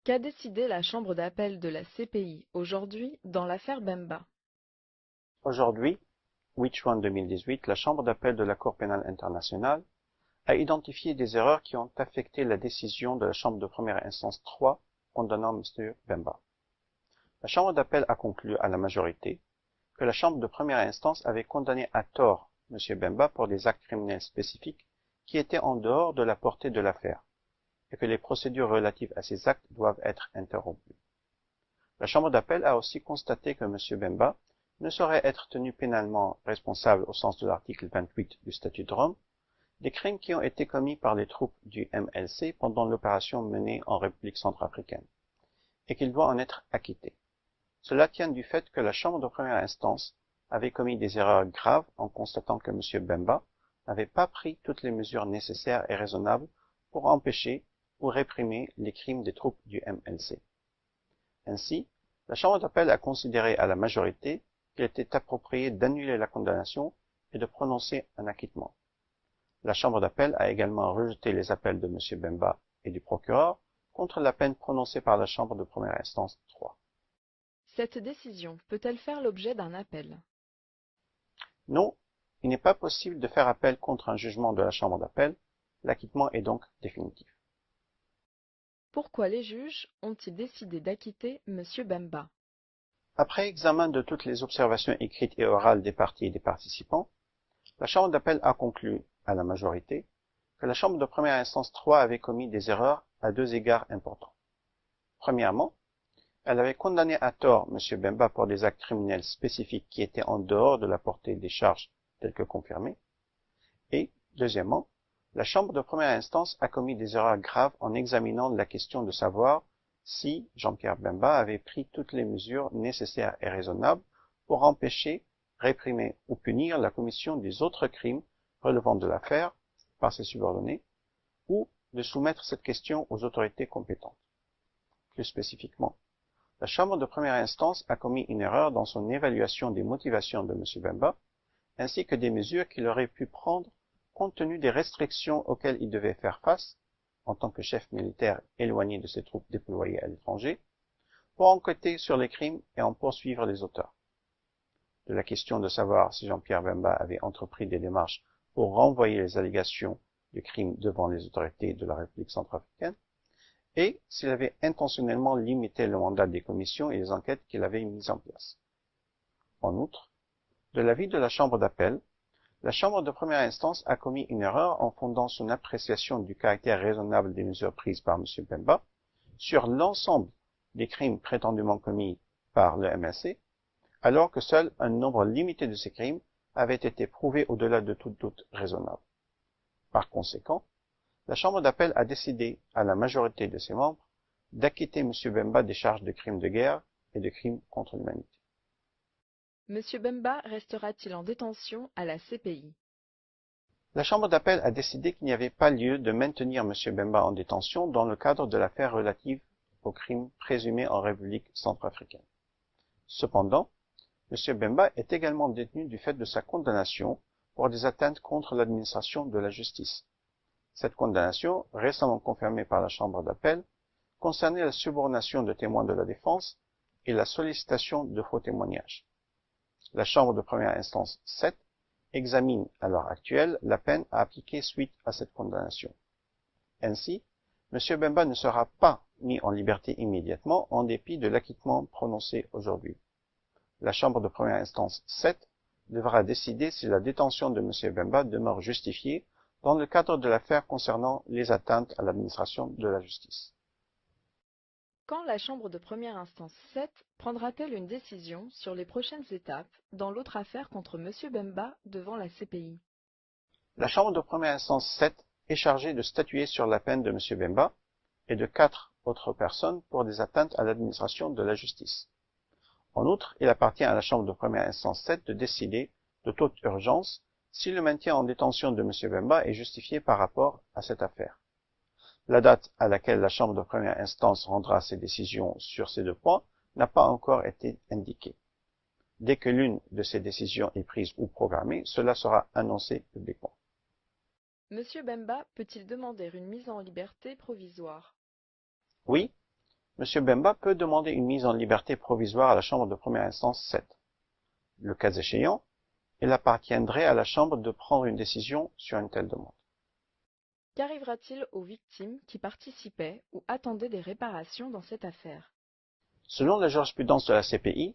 Qu'a décidé la Chambre d'appel de la CPI aujourd'hui dans l'affaire Bemba? Aujourd'hui, 8 juin 2018, la Chambre d'appel de la Cour pénale internationale a identifié des erreurs qui ont affecté la décision de la Chambre de première instance 3 condamnant M. Bemba. La Chambre d'appel a conclu à la majorité que la Chambre de première instance avait condamné à tort M. Bemba pour des actes criminels spécifiques qui étaient en dehors de la portée de l'affaire et que les procédures relatives à ces actes doivent être interrompues. La Chambre d'appel a aussi constaté que M. Bemba ne saurait être tenu pénalement responsable au sens de l'article 28 du Statut de Rome des crimes qui ont été commis par les troupes du MLC pendant l'opération menée en République centrafricaine, et qu'il doit en être acquitté. Cela tient du fait que la Chambre de première instance avait commis des erreurs graves en constatant que M. Bemba n'avait pas pris toutes les mesures nécessaires et raisonnables pour empêcher ou réprimer les crimes des troupes du MLC. Ainsi, la Chambre d'appel a considéré à la majorité qu'il était approprié d'annuler la condamnation et de prononcer un acquittement. La Chambre d'appel a également rejeté les appels de M. Bemba et du procureur contre la peine prononcée par la Chambre de première instance 3. Cette décision peut-elle faire l'objet d'un appel? Non, il n'est pas possible de faire appel contre un jugement de la Chambre d'appel. L'acquittement est donc définitif. Pourquoi les juges ont-ils décidé d'acquitter M. Bemba? Après examen de toutes les observations écrites et orales des parties et des participants, la Chambre d'appel a conclu, à la majorité, que la Chambre de première instance 3 avait commis des erreurs à deux égards importants. Premièrement, elle avait condamné à tort M. Bemba pour des actes criminels spécifiques qui étaient en dehors de la portée des charges telles que confirmées. Et, deuxièmement, la Chambre de première instance a commis des erreurs graves en examinant la question de savoir si Jean-Pierre Bemba avait pris toutes les mesures nécessaires et raisonnables pour empêcher, réprimer ou punir la commission des autres crimes relevant de l'affaire par ses subordonnés, ou de soumettre cette question aux autorités compétentes. Plus spécifiquement, la Chambre de première instance a commis une erreur dans son évaluation des motivations de M. Bemba, ainsi que des mesures qu'il aurait pu prendre compte tenu des restrictions auxquelles il devait faire face, en tant que chef militaire éloigné de ses troupes déployées à l'étranger, pour enquêter sur les crimes et en poursuivre les auteurs. De la question de savoir si Jean-Pierre Bemba avait entrepris des démarches pour renvoyer les allégations de crimes devant les autorités de la République centrafricaine, et s'il avait intentionnellement limité le mandat des commissions et des enquêtes qu'il avait mises en place. En outre, de l'avis de la Chambre d'appel, la Chambre de première instance a commis une erreur en fondant son appréciation du caractère raisonnable des mesures prises par M. Bemba sur l'ensemble des crimes prétendument commis par le MLC, alors que seul un nombre limité de ces crimes avait été prouvé au-delà de tout doute raisonnable. Par conséquent, la Chambre d'appel a décidé, à la majorité de ses membres, d'acquitter M. Bemba des charges de crimes de guerre et de crimes contre l'humanité. M. Bemba restera-t-il en détention à la CPI? La Chambre d'appel a décidé qu'il n'y avait pas lieu de maintenir M. Bemba en détention dans le cadre de l'affaire relative aux crimes présumés en République centrafricaine. Cependant, M. Bemba est également détenu du fait de sa condamnation pour des atteintes contre l'administration de la justice. Cette condamnation, récemment confirmée par la Chambre d'appel, concernait la subornation de témoins de la défense et la sollicitation de faux témoignages. La Chambre de première instance 7 examine à l'heure actuelle la peine à appliquer suite à cette condamnation. Ainsi, M. Bemba ne sera pas mis en liberté immédiatement en dépit de l'acquittement prononcé aujourd'hui. La Chambre de première instance 7 devra décider si la détention de M. Bemba demeure justifiée dans le cadre de l'affaire concernant les atteintes à l'administration de la justice. Quand la Chambre de première instance 7 prendra-t-elle une décision sur les prochaines étapes dans l'autre affaire contre M. Bemba devant la CPI? La Chambre de première instance 7 est chargée de statuer sur la peine de M. Bemba et de 4 autres personnes pour des atteintes à l'administration de la justice. En outre, il appartient à la Chambre de première instance 7 de décider, de toute urgence, si le maintien en détention de M. Bemba est justifié par rapport à cette affaire. La date à laquelle la Chambre de première instance rendra ses décisions sur ces deux points n'a pas encore été indiquée. Dès que l'une de ces décisions est prise ou programmée, cela sera annoncé publiquement. M. Bemba peut-il demander une mise en liberté provisoire? Oui, M. Bemba peut demander une mise en liberté provisoire à la chambre de première instance 7. Le cas échéant, il appartiendrait à la chambre de prendre une décision sur une telle demande. Qu'arrivera-t-il aux victimes qui participaient ou attendaient des réparations dans cette affaire? Selon la jurisprudence de la CPI,